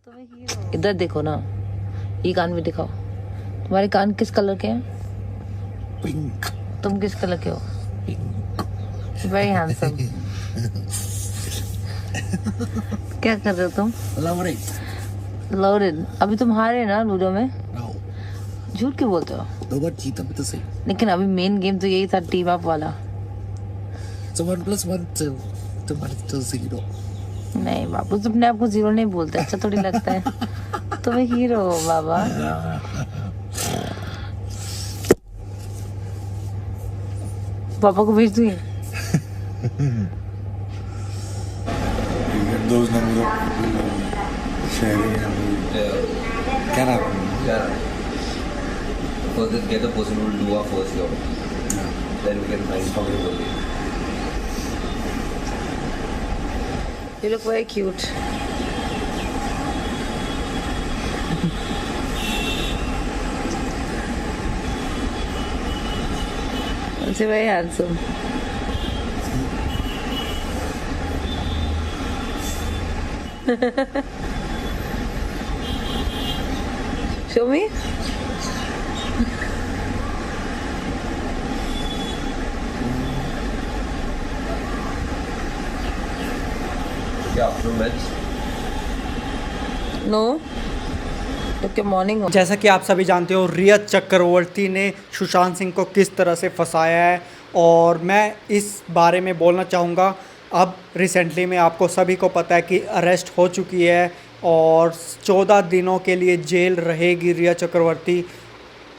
इधर देखो ना, ये कान भी दिखाओ। तुम्हारे कान किस कलर के हैं? पिंक। तुम किस कलर के हो? Very handsome. क्या कर रहे हो तुम? लोडेड। अभी तुम हारे ना लूडो में? झूठ क्यों बोलते हो? दो बार जीता भी तो सही। लेकिन अभी मेन गेम तो यही था, टीम अप वाला। So 1 + 1 2 तो 0। नहीं बाबू, तुम अपने आप को जीरो नहीं बोलते, अच्छा थोड़ी लगता है। तुम एक हीरो हो बाबा। पापा को भेज दूँ? Those numbers sharing क्या नाम है? First, let's get the person who will do our first job. Then we can find how to do it. You look very cute. You're very handsome. Show me. Yeah, afternoon match. No. Look, your morning. जैसा कि आप सभी जानते हो, रिया चक्रवर्ती ने सुशांत सिंह को किस तरह से फंसाया है, और मैं इस बारे में बोलना चाहूँगा। अब रिसेंटली में आपको सभी को पता है कि अरेस्ट हो चुकी है और 14 दिनों के लिए जेल रहेगी रिया चक्रवर्ती।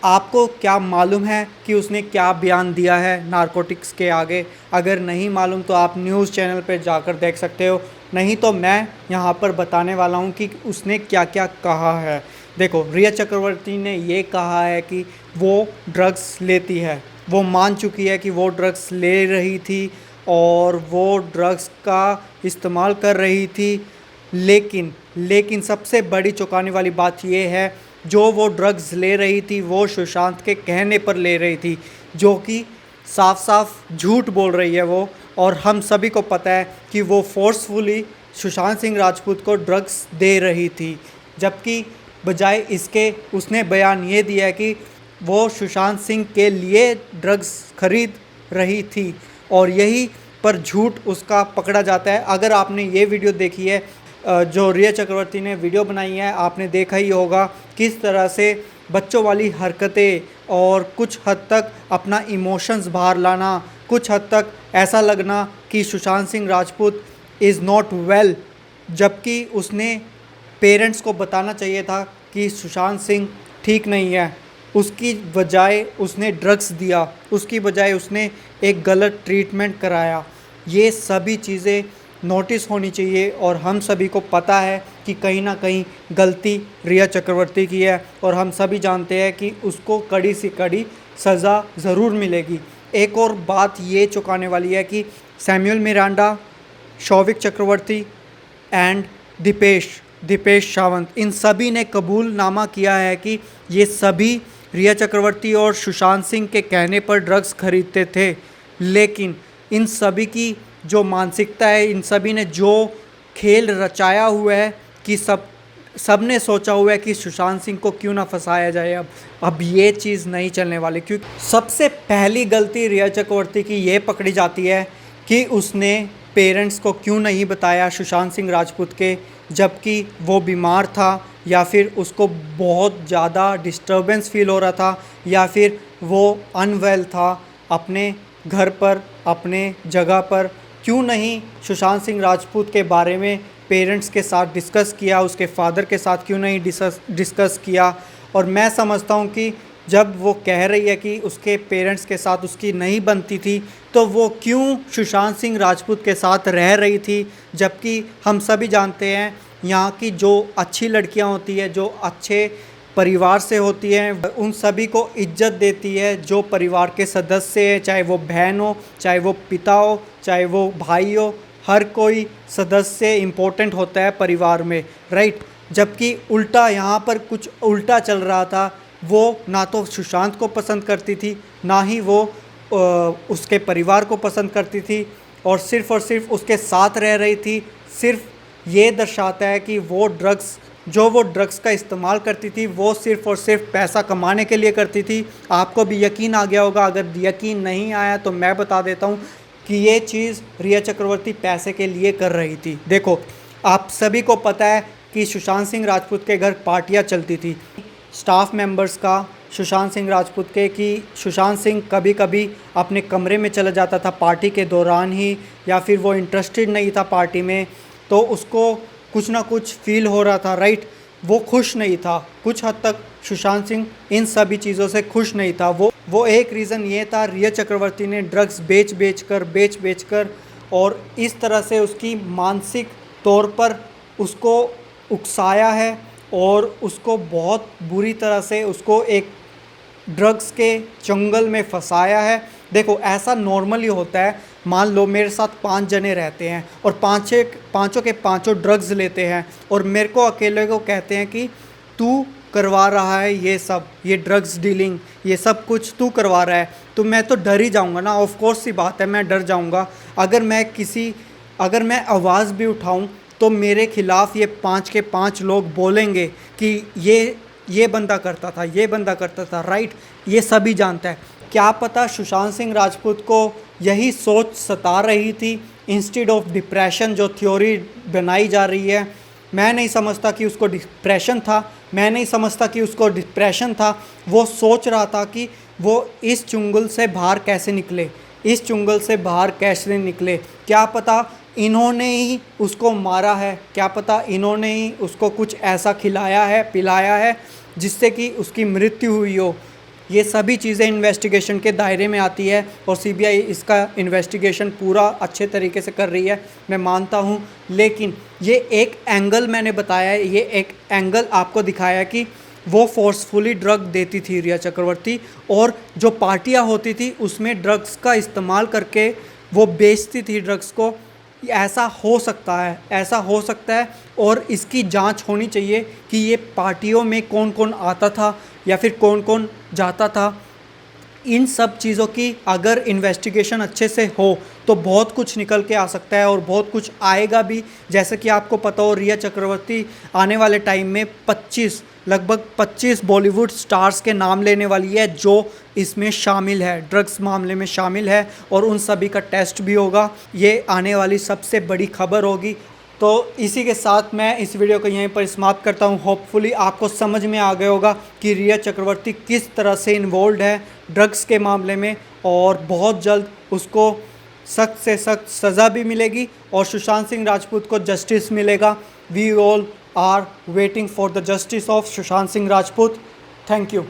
आपको क्या मालूम है कि उसने क्या बयान दिया है नारकोटिक्स के आगे? अगर नहीं मालूम तो आप न्यूज़ चैनल पर जाकर देख सकते हो, नहीं तो मैं यहाँ पर बताने वाला हूँ कि उसने क्या क्या कहा है। देखो, रिया चक्रवर्ती ने ये कहा है कि वो ड्रग्स लेती है, वो मान चुकी है कि वो ड्रग्स ले रही थी और वो ड्रग्स का इस्तेमाल कर रही थी। लेकिन सबसे बड़ी चौंकाने वाली बात ये है, जो वो ड्रग्स ले रही थी वो सुशांत के कहने पर ले रही थी, जो कि साफ साफ झूठ बोल रही है वो। और हम सभी को पता है कि वो फोर्सफुली सुशांत सिंह राजपूत को ड्रग्स दे रही थी, जबकि बजाय इसके उसने बयान ये दिया कि वो सुशांत सिंह के लिए ड्रग्स खरीद रही थी, और यही पर झूठ उसका पकड़ा जाता है। अगर आपने ये वीडियो देखी है, जो रिया चक्रवर्ती ने वीडियो बनाई है, आपने देखा ही होगा किस तरह से बच्चों वाली हरकतें और कुछ हद तक अपना इमोशंस बाहर लाना, कुछ हद तक ऐसा लगना कि Sushant Singh Rajput is not well, जबकि उसने पेरेंट्स को बताना चाहिए था कि सुशांत सिंह ठीक नहीं है। उसकी बजाय उसने ड्रग्स दिया, उसकी बजाय उसने एक गलत ट्रीटमेंट कराया। ये सभी चीज़ें नोटिस होनी चाहिए, और हम सभी को पता है कि कहीं ना कहीं गलती रिया चक्रवर्ती की है, और हम सभी जानते हैं कि उसको कड़ी से कड़ी सज़ा ज़रूर मिलेगी। एक और बात ये चौंकाने वाली है कि सैमुअल मिरांडा, शौविक चक्रवर्ती एंड दीपेश सावंत, इन सभी ने कबूलनामा किया है कि ये सभी रिया चक्रवर्ती और सुशांत सिंह के कहने पर ड्रग्स खरीदते थे। लेकिन इन सभी की जो मानसिकता है, इन सभी ने जो खेल रचाया हुआ है कि सब ने सोचा हुआ है कि सुशांत सिंह को क्यों ना फंसाया जाए। अब ये चीज़ नहीं चलने वाली, क्योंकि सबसे पहली गलती रिया चक्रवर्ती की ये पकड़ी जाती है कि उसने पेरेंट्स को क्यों नहीं बताया सुशांत सिंह राजपूत के, जबकि वो बीमार था, या फिर उसको बहुत ज़्यादा डिस्टर्बेंस फील हो रहा था, या फिर वो अनवेल था अपने घर पर, अपने जगह पर। क्यों नहीं सुशांत सिंह राजपूत के बारे में पेरेंट्स के साथ डिस्कस किया, उसके फादर के साथ क्यों नहीं डिस्कस किया? और मैं समझता हूँ कि जब वो कह रही है कि उसके पेरेंट्स के साथ उसकी नहीं बनती थी, तो वो क्यों सुशांत सिंह राजपूत के साथ रह रही थी? जबकि हम सभी जानते हैं यहाँ की जो अच्छी लड़कियाँ होती है, जो अच्छे परिवार से होती हैं, उन सभी को इज्जत देती है जो परिवार के सदस्य हैं, चाहे वो बहन हो, चाहे वो पिता हो, चाहे वो भाई हो, हर कोई सदस्य इम्पोर्टेंट होता है परिवार में, राइट? जबकि उल्टा यहाँ पर कुछ उल्टा चल रहा था। वो ना तो सुशांत को पसंद करती थी, ना ही वो उसके परिवार को पसंद करती थी, और सिर्फ उसके साथ रह रही थी। सिर्फ ये दर्शाता है कि वो ड्रग्स जो वो ड्रग्स का इस्तेमाल करती थी वो सिर्फ़ और सिर्फ पैसा कमाने के लिए करती थी। आपको भी यकीन आ गया होगा, अगर यकीन नहीं आया तो मैं बता देता हूँ कि ये चीज़ रिया चक्रवर्ती पैसे के लिए कर रही थी। देखो, आप सभी को पता है कि सुशांत सिंह राजपूत के घर पार्टियाँ चलती थी, स्टाफ मेंबर्स का सुशांत सिंह राजपूत के, कि सुशांत सिंह कभी कभी अपने कमरे में चला जाता था पार्टी के दौरान ही, या फिर वो इंटरेस्टेड नहीं था पार्टी में, तो उसको कुछ ना कुछ फील हो रहा था, राइट। वो खुश नहीं था, कुछ हद तक सुशांत सिंह इन सभी चीज़ों से खुश नहीं था। वो एक रीज़न ये था, रिया चक्रवर्ती ने ड्रग्स बेच कर और इस तरह से उसकी मानसिक तौर पर उसको उकसाया है और उसको बहुत बुरी तरह से उसको एक ड्रग्स के जंगल में फंसाया है। देखो, ऐसा नॉर्मली होता है, मान लो मेरे साथ 5 जने रहते हैं और पाँचों के पाँचों ड्रग्स लेते हैं और मेरे को अकेले को कहते हैं कि तू करवा रहा है ये ड्रग्स डीलिंग, ये सब कुछ तू करवा रहा है, तो मैं तो डर ही जाऊंगा ना। ऑफ कोर्स सी बात है, मैं डर जाऊंगा। अगर मैं आवाज़ भी उठाऊं तो मेरे खिलाफ़ ये 5 के 5 लोग बोलेंगे कि ये बंदा करता था, राइट। ये सभी जानता है। क्या पता सुशांत सिंह राजपूत को यही सोच सता रही थी, इंस्टेड ऑफ डिप्रेशन जो थ्योरी बनाई जा रही है। मैं नहीं समझता कि उसको डिप्रेशन था। वो सोच रहा था कि वो इस चुंगल से बाहर कैसे निकले। क्या पता इन्होंने ही उसको मारा है, क्या पता इन्होंने ही उसको कुछ ऐसा पिलाया है जिससे कि उसकी मृत्यु हुई हो। ये सभी चीज़ें इन्वेस्टिगेशन के दायरे में आती है और सीबीआई इसका इन्वेस्टिगेशन पूरा अच्छे तरीके से कर रही है, मैं मानता हूँ। लेकिन ये एक एंगल मैंने बताया है, ये एक एंगल आपको दिखाया है कि वो फोर्सफुली ड्रग देती थी रिया चक्रवर्ती, और जो पार्टियाँ होती थी उसमें ड्रग्स का इस्तेमाल करके वो बेचती थी ड्रग्स को। ऐसा हो सकता है और इसकी जांच होनी चाहिए कि ये पार्टियों में कौन कौन आता था या फिर कौन कौन जाता था। इन सब चीज़ों की अगर इन्वेस्टिगेशन अच्छे से हो तो बहुत कुछ निकल के आ सकता है और बहुत कुछ आएगा भी। जैसे कि आपको पता हो, रिया चक्रवर्ती आने वाले टाइम में लगभग 25 बॉलीवुड स्टार्स के नाम लेने वाली है जो इसमें शामिल है, ड्रग्स मामले में शामिल है, और उन सभी का टेस्ट भी होगा। ये आने वाली सबसे बड़ी खबर होगी। तो इसी के साथ मैं इस वीडियो को यहीं पर समाप्त करता हूँ। होपफुली आपको समझ में आ गया होगा कि रिया चक्रवर्ती किस तरह से इन्वॉल्व है ड्रग्स के मामले में, और बहुत जल्द उसको सख्त से सख्त सज़ा भी मिलेगी और सुशांत सिंह राजपूत को जस्टिस मिलेगा। We all are waiting for the justice of Sushant Singh Rajput. Thank you.